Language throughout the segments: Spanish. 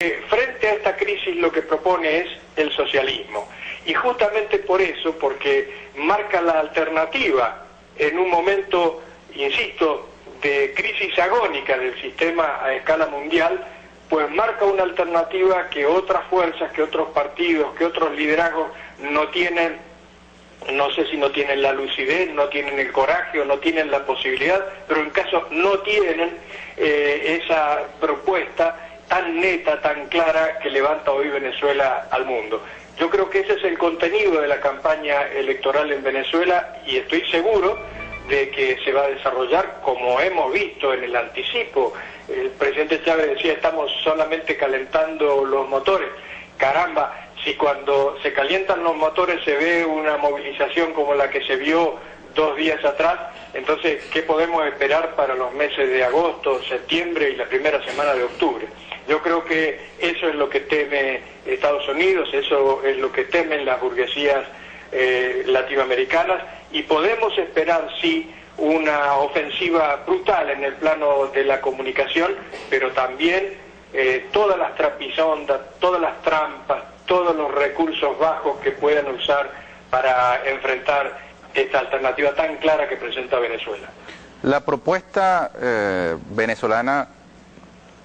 Frente a esta crisis lo que propone es el socialismo, y justamente por eso, porque marca la alternativa en un momento, insisto, de crisis agónica del sistema a escala mundial, pues marca una alternativa que otras fuerzas, que otros partidos, que otros liderazgos no tienen. No sé si no tienen la lucidez, no tienen el coraje o no tienen la posibilidad, pero en caso no tienen esa propuesta tan neta, tan clara que levanta hoy Venezuela al mundo. Yo creo que ese es el contenido de la campaña electoral en Venezuela, y estoy seguro de que se va a desarrollar como hemos visto en el anticipo. El presidente Chávez decía, estamos solamente calentando los motores. Caramba, si cuando se calientan los motores se ve una movilización como la que se vio 2 días atrás, entonces, ¿qué podemos esperar para los meses de agosto, septiembre y la primera semana de octubre? Yo creo que eso es lo que teme Estados Unidos, eso es lo que temen las burguesías latinoamericanas, y podemos esperar, sí, una ofensiva brutal en el plano de la comunicación, pero también todas las trapisondas, todas las trampas, todos los recursos bajos que puedan usar para enfrentar esta alternativa tan clara que presenta Venezuela. La propuesta venezolana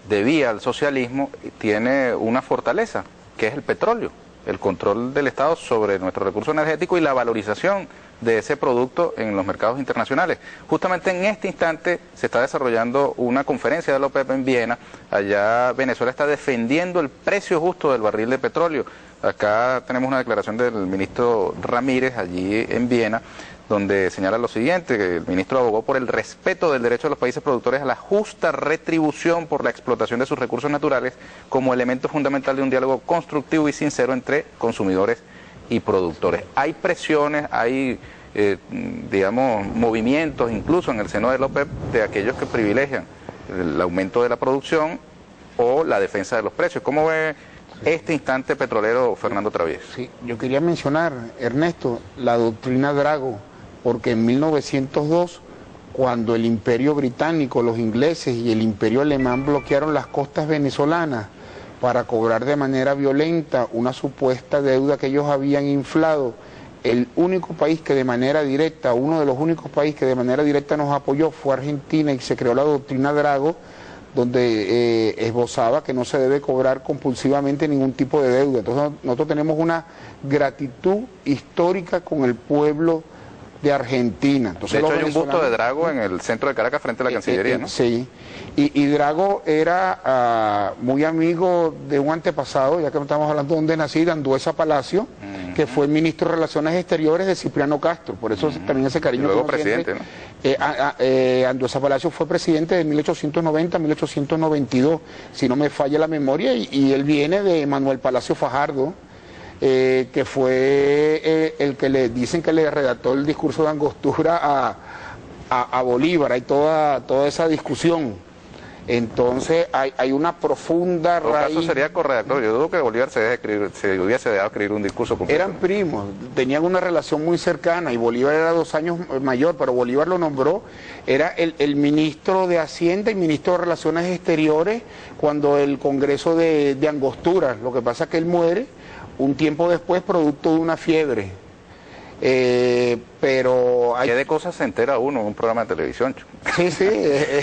de vía al socialismo tiene una fortaleza, que es el petróleo, el control del Estado sobre nuestro recurso energético y la valorización de ese producto en los mercados internacionales. Justamente en este instante se está desarrollando una conferencia de la OPEP en Viena. Allá Venezuela está defendiendo el precio justo del barril de petróleo. Acá tenemos una declaración del ministro Ramírez allí en Viena, donde señala lo siguiente, que el ministro abogó por el respeto del derecho de los países productores a la justa retribución por la explotación de sus recursos naturales como elemento fundamental de un diálogo constructivo y sincero entre consumidores y productores. Hay presiones, hay, digamos, movimientos incluso en el seno de la OPEP de aquellos que privilegian el aumento de la producción o la defensa de los precios. ¿Cómo ve este instante petrolero, Fernando Travieso? Sí, yo quería mencionar, Ernesto, la doctrina Drago, porque en 1902, cuando el imperio británico, los ingleses y el imperio alemán bloquearon las costas venezolanas para cobrar de manera violenta una supuesta deuda que ellos habían inflado, el único país que de manera directa, uno de los únicos países que de manera directa nos apoyó fue Argentina, y se creó la doctrina Drago, donde esbozaba que no se debe cobrar compulsivamente ningún tipo de deuda. Entonces nosotros tenemos una gratitud histórica con el pueblo de Argentina. Entonces, de hecho hay un busto de Drago en el centro de Caracas frente a la Cancillería, ¿no? Sí, y Drago era muy amigo de un antepasado, ya que no estamos hablando de donde nací, de Anduesa Palacio, que fue ministro de Relaciones Exteriores de Cipriano Castro, por eso también ese cariño. Y luego presidente, ¿no? Anduesa Palacio fue presidente de 1890 a 1892, si no me falla la memoria, y él viene de Manuel Palacio Fajardo, que fue el que le dicen que le redactó el discurso de Angostura a Bolívar. Hay toda esa discusión. Entonces hay una profunda raíz. Eso sería correcto. Yo dudo que Bolívar se hubiese dejado escribir un discurso completo. Eran primos, tenían una relación muy cercana, y Bolívar era 2 años mayor, pero Bolívar lo nombró, era el ministro de Hacienda y ministro de Relaciones Exteriores cuando el Congreso de Angostura. Lo que pasa es que él muere un tiempo después producto de una fiebre. Pero hay... ¿Qué de cosas se entera uno en un programa de televisión? Sí, sí.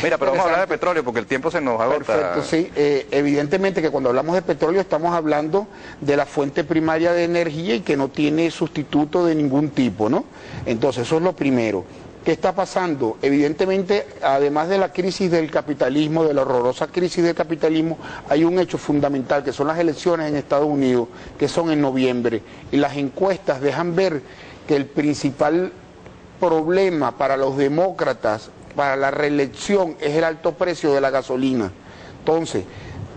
Mira, pero vamos a hablar de petróleo porque el tiempo se nos agota. Perfecto, sí. Evidentemente que cuando hablamos de petróleo estamos hablando de la fuente primaria de energía y que no tiene sustituto de ningún tipo, ¿no? Entonces eso es lo primero. ¿Qué está pasando? Evidentemente, además de la crisis del capitalismo, de la horrorosa crisis del capitalismo, hay un hecho fundamental, que son las elecciones en Estados Unidos, que son en noviembre. Y las encuestas dejan ver que el principal problema para los demócratas, para la reelección, es el alto precio de la gasolina. Entonces,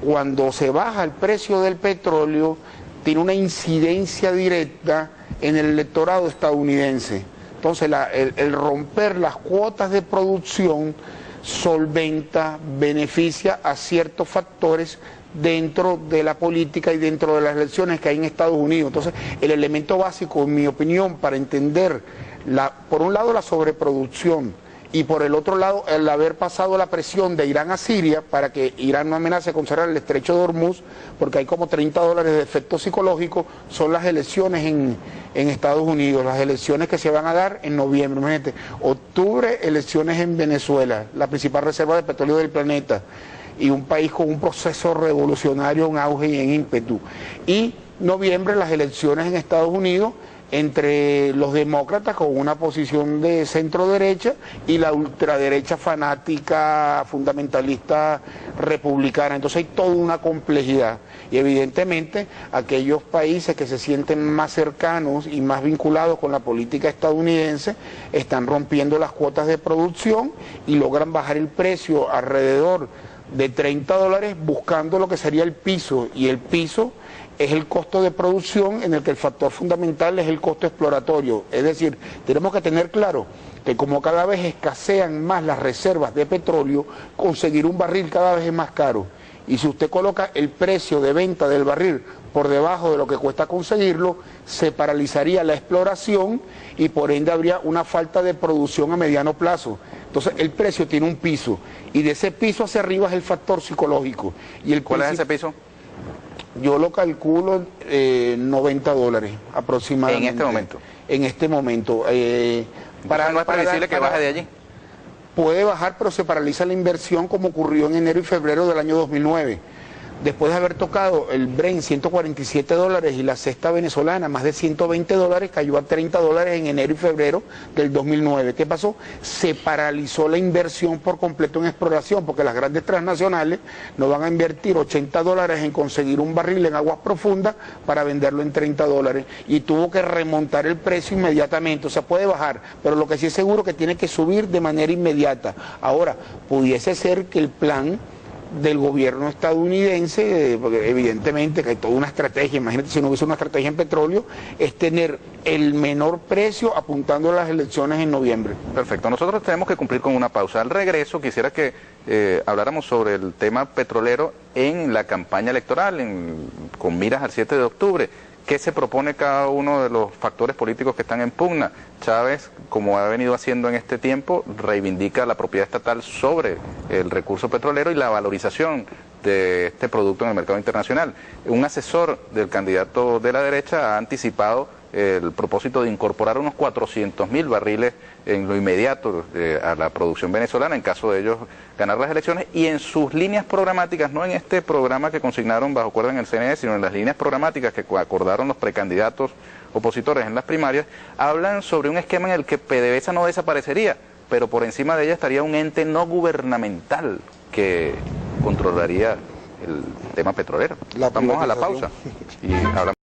cuando se baja el precio del petróleo, tiene una incidencia directa en el electorado estadounidense. Entonces el romper las cuotas de producción solventa, beneficia a ciertos factores dentro de la política y dentro de las elecciones que hay en Estados Unidos. Entonces el elemento básico, en mi opinión, para entender, por un lado la sobreproducción y por el otro lado, el haber pasado la presión de Irán a Siria para que Irán no amenace con cerrar el estrecho de Hormuz, porque hay como $30 de efecto psicológico, son las elecciones en Estados Unidos, las elecciones que se van a dar en noviembre. Imagínate, octubre, elecciones en Venezuela, la principal reserva de petróleo del planeta, y un país con un proceso revolucionario en auge y en ímpetu. Y noviembre, las elecciones en Estados Unidos, entre los demócratas con una posición de centro derecha y la ultraderecha fanática fundamentalista republicana. Entonces hay toda una complejidad y evidentemente aquellos países que se sienten más cercanos y más vinculados con la política estadounidense están rompiendo las cuotas de producción y logran bajar el precio alrededor de $30 buscando lo que sería el piso, y el piso es el costo de producción en el que el factor fundamental es el costo exploratorio. Es decir, tenemos que tener claro que como cada vez escasean más las reservas de petróleo, conseguir un barril cada vez es más caro. Y si usted coloca el precio de venta del barril por debajo de lo que cuesta conseguirlo, se paralizaría la exploración y por ende habría una falta de producción a mediano plazo. Entonces el precio tiene un piso y de ese piso hacia arriba es el factor psicológico. Y ¿Cuál es ese piso? Yo lo calculo $90 aproximadamente. ¿En este momento? En este momento. ¿No es previsible que baje de allí? Puede bajar, pero se paraliza la inversión como ocurrió en enero y febrero del año 2009. Después de haber tocado el Brent $147 y la cesta venezolana más de $120, cayó a $30 en enero y febrero del 2009. ¿Qué pasó? Se paralizó la inversión por completo en exploración, porque las grandes transnacionales no van a invertir $80 en conseguir un barril en aguas profundas para venderlo en $30. Y tuvo que remontar el precio inmediatamente. O sea, puede bajar, pero lo que sí es seguro es que tiene que subir de manera inmediata. Ahora, pudiese ser que el plan del gobierno estadounidense, porque evidentemente que hay toda una estrategia, imagínate si no hubiese una estrategia en petróleo, es tener el menor precio apuntando a las elecciones en noviembre. Perfecto, nosotros tenemos que cumplir con una pausa. Al regreso quisiera que habláramos sobre el tema petrolero en la campaña electoral, con miras al 7 de octubre. ¿Qué se propone cada uno de los factores políticos que están en pugna? Chávez, como ha venido haciendo en este tiempo, reivindica la propiedad estatal sobre el recurso petrolero y la valorización de este producto en el mercado internacional. Un asesor del candidato de la derecha ha anticipado el propósito de incorporar unos 400.000 barriles en lo inmediato a la producción venezolana en caso de ellos ganar las elecciones, y en sus líneas programáticas, no en este programa que consignaron bajo cuerda en el CNE, sino en las líneas programáticas que acordaron los precandidatos opositores en las primarias, hablan sobre un esquema en el que PDVSA no desaparecería, pero por encima de ella estaría un ente no gubernamental que controlaría el tema petrolero. Vamos a la pausa y hablamos.